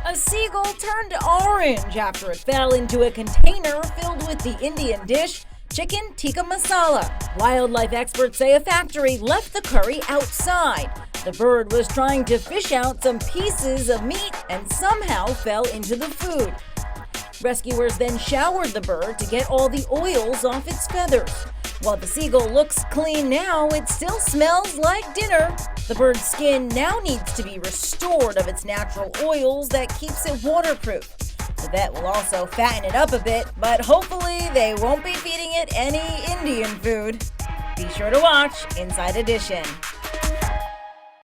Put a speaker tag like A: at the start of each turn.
A: A seagull turned orange after it fell into a container filled with the Indian dish chicken tikka masala. Wildlife experts say a factory left the curry outside. The bird was trying to fish out some pieces of meat and somehow fell into the food. Rescuers then showered the bird to get all the oils off its feathers. While the seagull looks clean now, it still smells like dinner. The bird's skin now needs to be restored of its natural oils that keeps it waterproof. The vet will also fatten it up a bit, but hopefully they won't be feeding it any Indian food. Be sure to watch Inside Edition.